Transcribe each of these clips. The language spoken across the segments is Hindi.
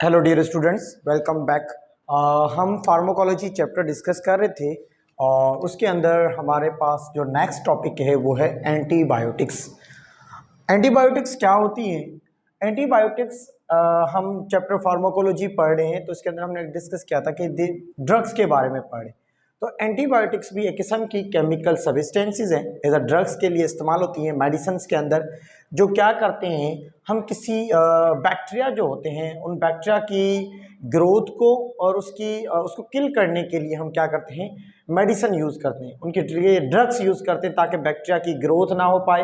Hello dear students, welcome back. हम फार्माकोलॉजी चैप्टर डिस्कस कर रहे थे और उसके अंदर हमारे पास जो नेक्स्ट टॉपिक है वो है एंटीबायोटिक्स। एंटीबायोटिक्स क्या होती हैं? एंटीबायोटिक्स हम चैप्टर फार्माकोलॉजी पढ़ रहे हैं तो इसके अंदर हमने डिस्कस किया था कि ड्रग्स के बारे में पढ़े। तो एंटीबायोटिक्स भी एक किस्म की केमिकल सब्सटेंसेस हैं, एज अ ड्रग्स के लिए इस्तेमाल होती हैं मेडिसिन के अंदर, जो क्या करते हैं, हम किसी बैक्टीरिया जो होते हैं उन बैक्टीरिया की ग्रोथ को और उसको किल करने के लिए हम क्या करते हैं, मेडिसिन यूज़ करते हैं, उनके लिए ड्रग्स यूज़ करते हैं ताकि बैक्टीरिया की ग्रोथ ना हो पाए,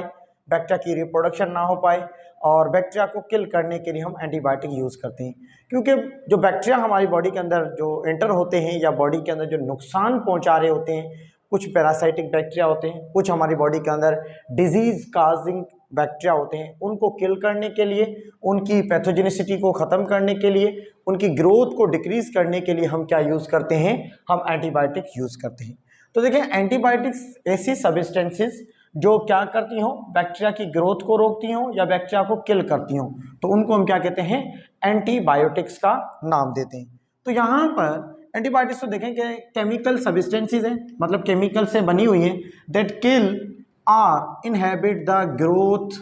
बैक्टीरिया की रिप्रोडक्शन ना हो पाए, और बैक्टीरिया को किल करने के लिए हम एंटीबायोटिक यूज़ करते हैं। क्योंकि जो बैक्टीरिया हमारी बॉडी के अंदर जो एंटर होते हैं या बॉडी के अंदर जो नुकसान पहुंचा रहे होते हैं, कुछ पैरासाइटिक बैक्टीरिया होते हैं, कुछ हमारी बॉडी के अंदर डिजीज काजिंग बैक्टीरिया होते हैं, उनको किल करने के लिए, उनकी पैथोजेनिसिटी को ख़त्म करने के लिए, उनकी ग्रोथ को डिक्रीज करने के लिए हम क्या यूज़ करते हैं, हम एंटीबायोटिक यूज़ करते हैं। तो देखिए, एंटीबायोटिक्स ऐसी सब्सटेंसेस जो क्या करती हो, बैक्टीरिया की ग्रोथ को रोकती हो या बैक्टीरिया को किल करती हो, तो उनको हम क्या कहते हैं, एंटीबायोटिक्स का नाम देते हैं। तो यहाँ पर एंटीबायोटिक्स तो देखें कि केमिकल सब्सटेंसेस हैं, मतलब केमिकल से बनी हुई हैं, that kill or inhibit the growth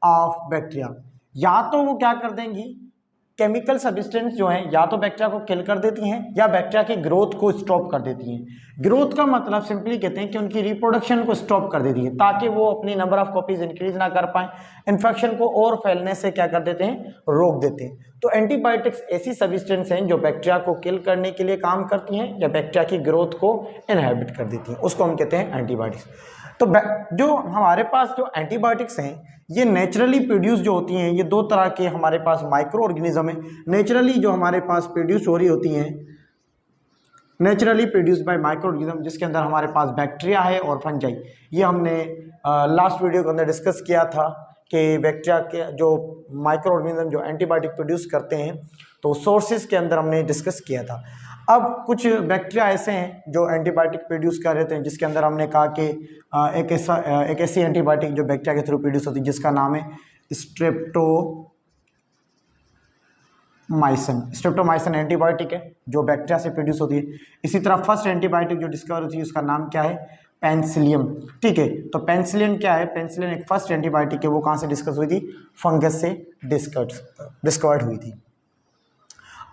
of bacteria. या तो वो क्या कर देंगी, केमिकल सब्सटेंस जो है या तो बैक्टीरिया को किल कर देती हैं या बैक्टीरिया की ग्रोथ को स्टॉप कर देती हैं। ग्रोथ का मतलब सिंपली कहते हैं कि उनकी रिप्रोडक्शन को स्टॉप कर देती है ताकि वो अपनी नंबर ऑफ कॉपीज इंक्रीज ना कर पाए, इन्फेक्शन को और फैलने से क्या कर देते हैं, रोक देते हैं। तो एंटीबायोटिक्स ऐसी सब्सटेंस हैं जो बैक्टीरिया को किल करने के लिए काम करती हैं या बैक्टीरिया की ग्रोथ को इनहिबिट कर देती हैं, उसको हम कहते हैं एंटीबायोटिक्स। तो जो हमारे पास जो एंटीबायोटिक्स हैं ये नेचुरली प्रोड्यूस जो होती हैं, ये दो तरह के हमारे पास माइक्रो ऑर्गेनिज्म है नेचुरली जो हमारे पास प्रोड्यूस हो रही होती हैं, naturally produce by micro organism, जिसके अंदर हमारे पास बैक्टीरिया है और फंजाई। ये हमने लास्ट वीडियो के अंदर डिस्कस किया था कि बैक्टीरिया के जो माइक्रो ऑर्गेनिज्म जो एंटीबायोटिक प्रोड्यूस करते हैं, तो सोर्सेज के अंदर हमने डिस्कस किया था। अब कुछ बैक्टीरिया ऐसे हैं जो एंटीबायोटिक प्रोड्यूस कर रहे थे, जिसके अंदर हमने कहा कि एक ऐसी एंटीबायोटिक जो बैक्टीरिया के थ्रू प्रोड्यूस होती है जिसका नाम है स्ट्रेप्टोमाइसिन एंटीबायोटिक है जो बैक्टीरिया से प्रोड्यूस होती है। इसी तरह फर्स्ट एंटीबायोटिक जो डिस्कवर हुई थी उसका नाम क्या है, पेनिसिलियम। ठीक है, तो पेनिसिलिन क्या है, पेनिसिलिन एक फर्स्ट एंटीबायोटिक है, वो कहाँ से डिस्कस हुई थी, फंगस से डिस्कवर्ड हुई थी।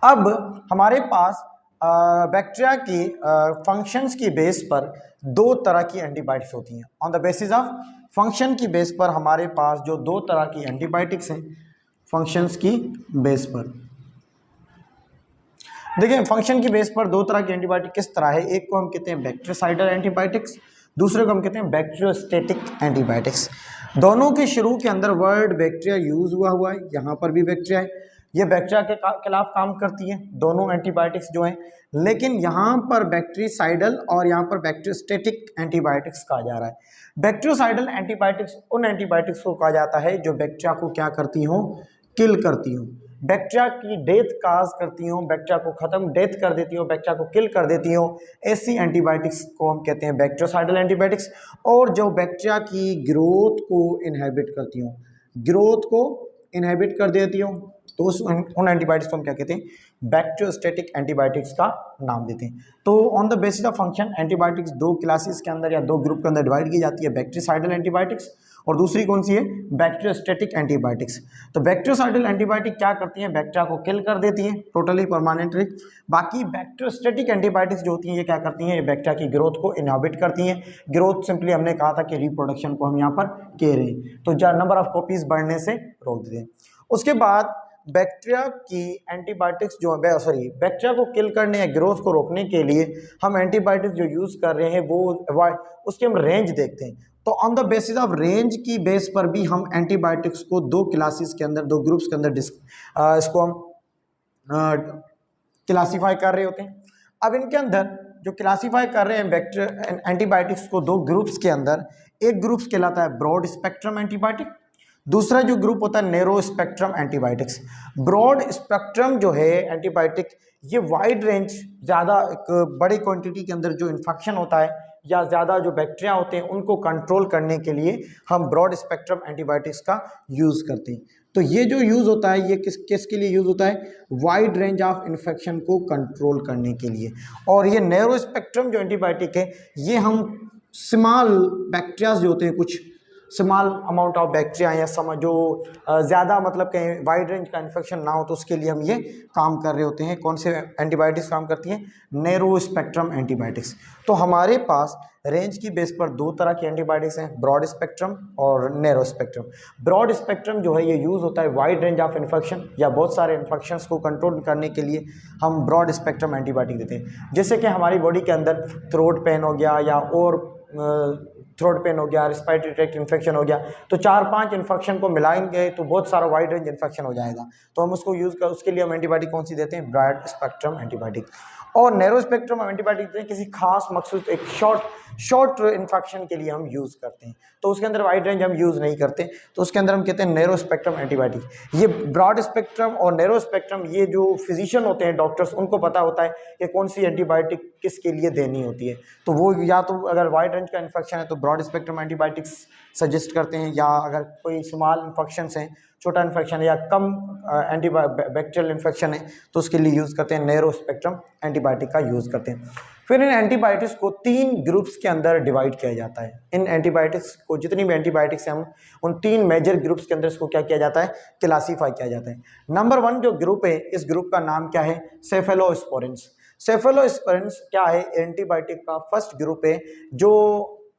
अब हमारे पास बैक्टीरिया की फंक्शंस की बेस पर दो तरह की एंटीबायोटिक्स होती हैं। On the basis of function की बेस पर हमारे पास जो दो तरह की एंटीबायोटिक्स हैं, फंक्शंस की बेस पर देखिए, फंक्शन की बेस पर दो तरह की एंटीबायोटिक किस तरह है, एक को हम कहते हैं बैक्टीरिसाइडल एंटीबायोटिक्स, दूसरे को हम कहते हैं बैक्टीरियोस्टेटिक एंटीबायोटिक्स। दोनों के शुरू के अंदर वर्ड बैक्टीरिया यूज हुआ है, यहाँ पर भी बैक्टीरिया है, ये बैक्टीरिया के खिलाफ काम करती है दोनों एंटीबायोटिक्स जो हैं, लेकिन यहाँ पर बैक्टीरिसाइडल और यहाँ पर बैक्टीरियोस्टेटिक एंटीबायोटिक्स कहा जा रहा है। बैक्टीरियोसाइडल एंटीबायोटिक्स उन एंटीबायोटिक्स को कहा जाता है जो बैक्टीरिया को क्या करती हो, किल करती हो, बैक्टीरिया की डेथ काज करती हो, बैक्टीरिया को खत्म डेथ कर देती हो, बैक्टीरिया को किल कर देती हो, ऐसी एंटीबायोटिक्स को हम कहते हैं बैक्टीरियोसाइडल एंटीबायोटिक्स। और जो बैक्टीरिया की ग्रोथ को इनहिबिट करती हो, ग्रोथ को इनहिबिट कर देती हो, तो उन एंटीबायोटिक्स को हम क्या कहते हैं, बैक्टीरियोस्टेटिक एंटीबायोटिक्स का नाम देते हैं। तो on the basis of function antibiotics दो क्लासेस के अंदर या दो ग्रुप के अंदर डिवाइड की जाती है, बैक्टीरिसाइडल एंटीबायोटिक्स और दूसरी कौन सी है, बैक्टीरियोस्टेटिक एंटीबायोटिक्स। तो बैक्टीरियोसाइडल एंटीबायोटिक क्या करती हैं, बैक्टीरिया को किल कर देती हैं टोटली परमानेंटली। बाकी बैक्टीरियोस्टेटिक एंटीबायोटिक्स जो होती हैं ये क्या करती हैं, ये बैक्टीरिया की ग्रोथ को इनहिबिट करती हैं। ग्रोथ सिंपली हमने कहा था कि रिप्रोडक्शन को हम यहाँ पर कह रहे हैं, तो नंबर ऑफ कॉपीज बढ़ने से रोक देते हैं। उसके बाद बैक्टीरिया की एंटीबायोटिक्स जो बैक्टीरिया को किल करने या ग्रोथ को रोकने के लिए हम एंटीबायोटिक्स जो यूज कर रहे हैं वो उसके हम रेंज देखते हैं। तो on the basis of range की बेस पर भी हम एंटीबायोटिक्स को दो क्लासेस के अंदर, दो ग्रुप्स के अंदर इसको हम क्लासीफाई कर रहे होते हैं। अब इनके अंदर जो क्लासीफाई कर रहे हैं बैक्टीरिया एंटीबायोटिक्स को दो ग्रुप्स के अंदर, एक ग्रुप कहलाता है ब्रॉड स्पेक्ट्रम एंटीबायोटिक, दूसरा जो ग्रुप होता है narrow spectrum antibiotics. Broad spectrum जो है एंटीबायोटिक, ये वाइड रेंज, ज़्यादा एक बड़ी क्वांटिटी के अंदर जो इन्फेक्शन होता है या ज़्यादा जो बैक्टीरिया होते हैं उनको कंट्रोल करने के लिए हम ब्रॉड स्पेक्ट्रम एंटीबायोटिक्स का यूज़ करते हैं। तो ये जो यूज़ होता है ये किसके लिए यूज़ होता है? वाइड रेंज ऑफ इन्फेक्शन को कंट्रोल करने के लिए। और ये नैरो स्पेक्ट्रम जो एंटीबायोटिक है ये हम स्मॉल बैक्टीरियाज जो होते हैं, कुछ स्मॉल अमाउंट ऑफ बैक्टीरिया या जो ज़्यादा मतलब कहीं वाइड रेंज का इन्फेक्शन ना हो, तो उसके लिए हम ये काम कर रहे होते हैं। कौन से एंटीबायोटिक्स काम करती हैं? Narrow spectrum antibiotics. तो हमारे पास रेंज की बेस पर दो तरह की एंटीबायोटिक्स हैं, ब्रॉड स्पेक्ट्रम और नैरो स्पेक्ट्रम। ब्रॉड स्पेक्ट्रम जो है ये यूज़ होता है वाइड रेंज ऑफ इन्फेक्शन या बहुत सारे इन्फेक्शंस को कंट्रोल करने के लिए हम ब्रॉड स्पेक्ट्रम एंटीबायोटिक देते हैं। जैसे कि हमारी बॉडी के अंदर थ्रोट पेन हो गया या और थ्रोट पेन हो गया, रिस्पायरेटरी ट्रैक्ट इन्फेक्शन हो गया, तो 4-5 इन्फेक्शन को मिलाएंगे तो बहुत सारा वाइड रेंज इन्फेक्शन हो जाएगा। तो हम उसको यूज़ कर उसके लिए हम एंटीबायोटिक कौन सी देते हैं? Broad spectrum antibiotic. और नैरो स्पेक्ट्रम एंटीबायोटिक देते हैं किसी खास मकसूद एक शॉर्ट इन्फेक्शन के लिए हम यूज़ करते हैं, तो उसके अंदर वाइड रेंज हम यूज़ नहीं करते, तो उसके अंदर हम कहते हैं नैरो स्पेक्ट्रम एंटीबायोटिक। ये ब्रॉड स्पेक्ट्रम और नैरो स्पेक्ट्रम ये जो फिजिशियन होते हैं, डॉक्टर्स, उनको पता होता है कि कौन सी एंटीबायोटिक किसके लिए देनी होती है। तो वो या तो अगर वाइड रेंज का इन्फेक्शन है तो ब्रॉड स्पेक्ट्रम एंटीबायोटिक्स सजेस्ट करते हैं, या अगर कोई स्मॉल इन्फेक्शंस हैं, छोटा इन्फेक्शन है या कम बैक्टीरियल इन्फेक्शन है, तो उसके लिए यूज़ करते हैं नैरो स्पेक्ट्रम एंटीबायोटिक का यूज़ करते हैं। फिर इन एंटीबायोटिक्स को 3 ग्रुप्स के अंदर डिवाइड किया जाता है। इन एंटीबायोटिक्स को, जितनी भी एंटीबायोटिक्स हैं, हम उन 3 मेजर ग्रुप्स के अंदर इसको क्या किया जाता है? क्लासीफाई किया जाता है। नंबर 1 जो ग्रुप है, इस ग्रुप का नाम क्या है? सेफेलोस्पोरिन्स। सेफेलोस्पोरिन्स क्या है? एंटीबायोटिक का फर्स्ट ग्रुप है जो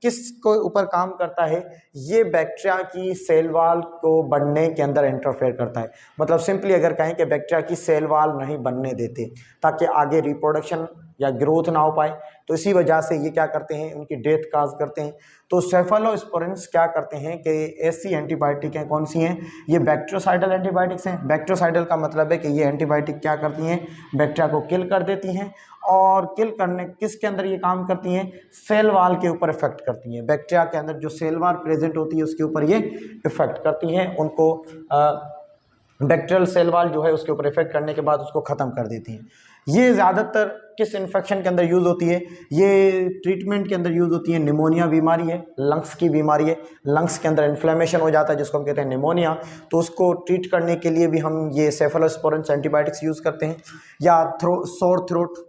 किसके ऊपर काम करता है? ये बैक्टीरिया की सेल वॉल को बनने के अंदर इंटरफेयर करता है। मतलब सिंपली अगर कहें कि बैक्टीरिया की सेल वॉल नहीं बनने देते ताकि आगे रिप्रोडक्शन या ग्रोथ ना हो पाए, तो इसी वजह से ये क्या करते हैं? उनकी डेथ काज करते हैं। तो सेफेलोस्पोरिन्स क्या करते हैं कि ऐसी एंटीबायोटिक हैं, कौन सी हैं? ये बैक्टीरियोसाइडल एंटीबायोटिक्स हैं। बैक्टीरियोसाइडल का मतलब है कि ये एंटीबायोटिक क्या करती हैं? बैक्टीरिया को किल कर देती हैं, और किल करने किसके अंदर ये काम करती हैं? सेल वॉल के ऊपर इफेक्ट करती हैं। बैक्टीरिया के अंदर जो सेल वॉल प्रेजेंट होती है उसके ऊपर ये इफेक्ट करती हैं, उनको बैक्टीरियल सेल वॉल जो है उसके ऊपर इफेक्ट करने के बाद उसको ख़त्म कर देती हैं। ये ज़्यादातर किस इन्फेक्शन के अंदर यूज़ होती है? ये ट्रीटमेंट के अंदर यूज़ होती है। निमोनिया बीमारी है, लंग्स की बीमारी है, लंग्स के अंदर इन्फ्लेमेशन हो जाता है जिसको हम कहते हैं निमोनिया, तो उसको ट्रीट करने के लिए भी हम ये सेफेलोस्पोरिन्स एंटीबायोटिक्स यूज़ करते हैं। या सोर थ्रोट,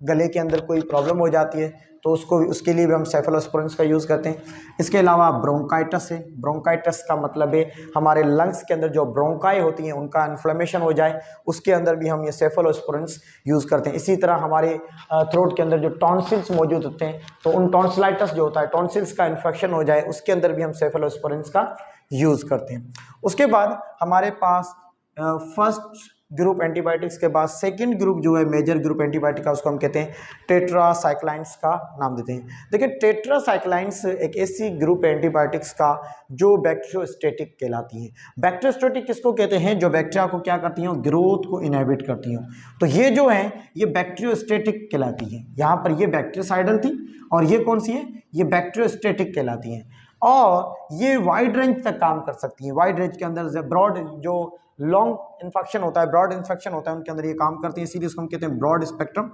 गले के अंदर कोई प्रॉब्लम हो जाती है तो उसके लिए भी हम सेफेलोस्पोरिन्स का यूज़ करते हैं। इसके अलावा ब्रोंकाइटिस है। ब्रोंकाइटिस का मतलब है हमारे लंग्स के अंदर जो ब्रोंकाई होती हैं उनका इन्फ्लेमेशन हो जाए, उसके अंदर भी हम ये सेफेलोस्पोरिन्स यूज़ करते हैं। इसी तरह हमारे थ्रोट के अंदर जो टॉन्सिल्स मौजूद होते हैं, तो उन टॉन्सिलाइटिस जो होता है, टॉन्सिल्स का इन्फेक्शन हो जाए, उसके अंदर भी हम सेफेलोस्पोरिन्स का यूज़ करते हैं। उसके बाद हमारे पास फर्स्ट ग्रुप एंटीबायोटिक्स के बाद सेकंड ग्रुप जो है मेजर ग्रुप एंटीबायोटिक का, उसको हम कहते हैं टेट्रासाइक्लाइन्स का नाम देते हैं। देखिए टेट्रासाइक्लाइन्स एक ऐसी ग्रुप एंटीबायोटिक्स का जो बैक्टीरियोस्टेटिक कहलाती हैं। बैक्टीरियोस्टेटिक किसको कहते हैं? जो बैक्टीरिया को क्या करती हैं? ग्रोथ को इनहिबिट करती हैं। तो ये जो है ये बैक्टीरियोस्टेटिक कहलाती है। यहाँ पर ये बैक्टीरियोसाइडल थी और ये कौन सी है? ये बैक्टीरियोस्टेटिक कहलाती हैं, और ये वाइड रेंज तक काम कर सकती हैं। वाइड रेंज के अंदर ब्रॉड जो लॉन्ग इन्फेक्शन होता है, ब्रॉड इन्फेक्शन होता है, उनके अंदर ये काम करती है, इसीलिए इसको हम कहते हैं ब्रॉड स्पेक्ट्रम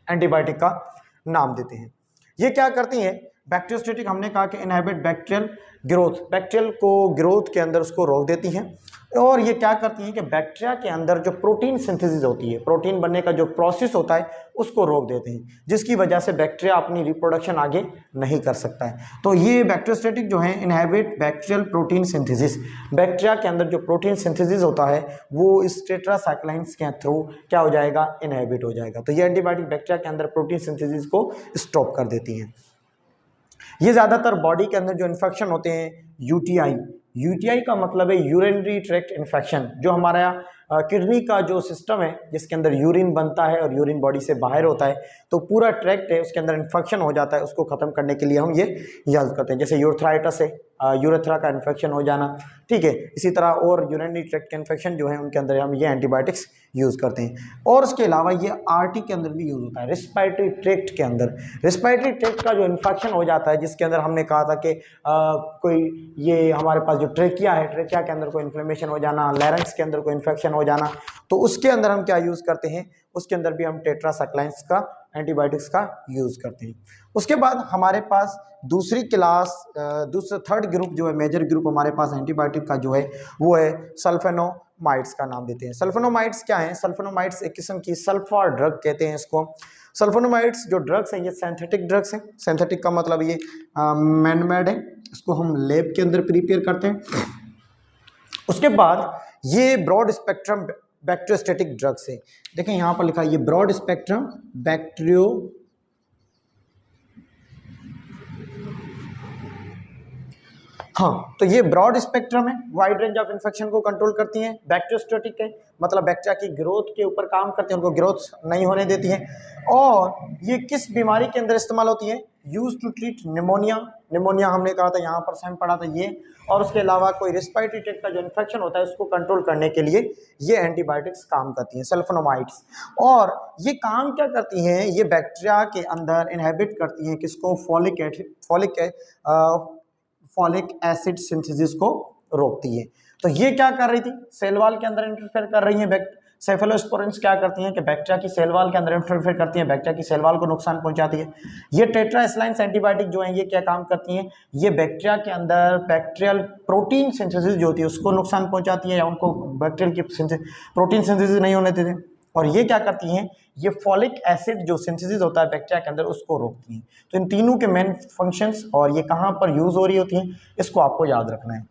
एंटीबायोटिक का नाम देते हैं। ये क्या करती हैं? बैक्टीरियोस्टेटिक हमने कहा कि इनहिबिट बैक्टीरियल ग्रोथ, बैक्टीरियल को ग्रोथ के अंदर उसको रोक देती हैं। और ये क्या करती हैं कि बैक्टीरिया के अंदर जो प्रोटीन सिंथेसिस होती है, प्रोटीन बनने का जो प्रोसेस होता है, उसको रोक देते हैं, जिसकी वजह से बैक्टीरिया अपनी रिप्रोडक्शन आगे नहीं कर सकता है। तो ये बैक्टीरियोस्टेटिक जो है inhibit bacterial protein synthesis, bacteria के अंदर जो प्रोटीन सिंथेसिस होता है वो इस टेट्रासाइक्लाइन्स के थ्रू क्या हो जाएगा? इनहिबिट हो जाएगा। तो ये एंटीबायोटिक बैक्टीरिया के अंदर प्रोटीन सिंथेसिस को स्टॉप कर देती हैं। ये ज़्यादातर बॉडी के अंदर जो इन्फेक्शन होते हैं, यूटीआई का मतलब है यूरिनरी ट्रैक्ट इन्फेक्शन, जो हमारा किडनी का जो सिस्टम है जिसके अंदर यूरिन बनता है और यूरिन बॉडी से बाहर होता है, तो पूरा ट्रैक्ट है उसके अंदर इन्फेक्शन हो जाता है, उसको ख़त्म करने के लिए हम ये यूज़ करते हैं। जैसे यूरेथ्राइटिस है, यूरेथ्रा का इन्फेक्शन हो जाना, ठीक है। इसी तरह और यूरिनरी ट्रैक्ट के इन्फेक्शन जो है उनके अंदर हम ये एंटीबायोटिक्स यूज़ करते हैं। और उसके अलावा ये आरटी के अंदर भी यूज़ होता है, रिस्पायरेटरी ट्रैक्ट के अंदर। रिस्पायरेटरी ट्रैक्ट का जो इन्फेक्शन हो जाता है, जिसके अंदर हमने कहा था कि कोई ये हमारे पास जो ट्रेकिया है, ट्रेकिया के अंदर कोई इन्फ्लेमेशन हो जाना, लैरिंक्स के अंदर कोई इन्फेक्शन हो जाना, तो उसके अंदर हम क्या यूज़ करते हैं? उसके अंदर भी हम टेट्रासाइक्लाइन्स का एंटीबायोटिक्स का यूज़ करते हैं। उसके बाद हमारे पास दूसरी क्लास दूसरा थर्ड ग्रुप जो है, मेजर ग्रुप हमारे पास एंटीबायोटिक का जो है वो है सल्फेनोमाइड्स का नाम देते हैं। सल्फेनोमाइड्स क्या है? सल्फेनोमाइड्स एक किस्म की सल्फर ड्रग कहते हैं इसको। सल्फोनोमाइड्स जो ड्रग्स हैं ये सिंथेटिक ड्रग्स हैं। सिंथेटिक का मतलब ये मैन मेड है, इसको हम लैब के अंदर प्रिपेयर करते हैं। उसके बाद ये ब्रॉड स्पेक्ट्रम बैक्टीरियोस्टैटिक ड्रग्स है। देखें यहाँ पर लिखा है ये ब्रॉड स्पेक्ट्रम बैक्टीरियो हाँ, तो ये ब्रॉड स्पेक्ट्रम है, वाइड रेंज ऑफ इन्फेक्शन को कंट्रोल करती हैं। बैक्टीरियोस्टैटिक है मतलब बैक्टीरिया की ग्रोथ के ऊपर काम करती हैं, उनको ग्रोथ नहीं होने देती हैं। और ये किस बीमारी के अंदर इस्तेमाल होती है? Use to treat pneumonia. Pneumonia हमने कहा था, यहाँ पर सेम पढ़ा था ये। और उसके अलावा कोई रिस्पिरेटरी ट्रैक्ट का जो इन्फेक्शन होता है उसको कंट्रोल करने के लिए ये एंटीबायोटिक्स काम करती हैं, सल्फोनोमाइड्स। और ये काम क्या करती हैं? ये बैक्टीरिया के अंदर इनहेबिट करती हैं किसको? फॉलिक एसिड सिंथेसिस को रोकती है। तो ये क्या कर रही थी? सेल वॉल के अंदर इंटरफेयर कर रही हैं। सेफेलोस्पोरेंस क्या करती हैं कि बैक्टीरिया की सेल वॉल के अंदर इंटरफेयर करती हैं, बैक्टीरिया की सेल वॉल को नुकसान पहुंचाती है। ये टेट्रासाइक्लाइन्स एंटीबायोटिक जो हैं ये क्या काम करती हैं? ये बैक्टीरिया के अंदर बैक्टीरियल प्रोटीन सिंथेसिस जो होती है उसको नुकसान पहुंचाती है, या उनको बैक्टीरियल की प्रोटीन सिंथेसिस नहीं होने देते। और ये क्या करती हैं? ये फॉलिक एसिड जो सिंथेसिस होता है बैक्टीरिया के अंदर उसको रोकती हैं। तो इन तीनों के मेन फंक्शंस और ये कहाँ पर यूज हो रही होती हैं इसको आपको याद रखना है।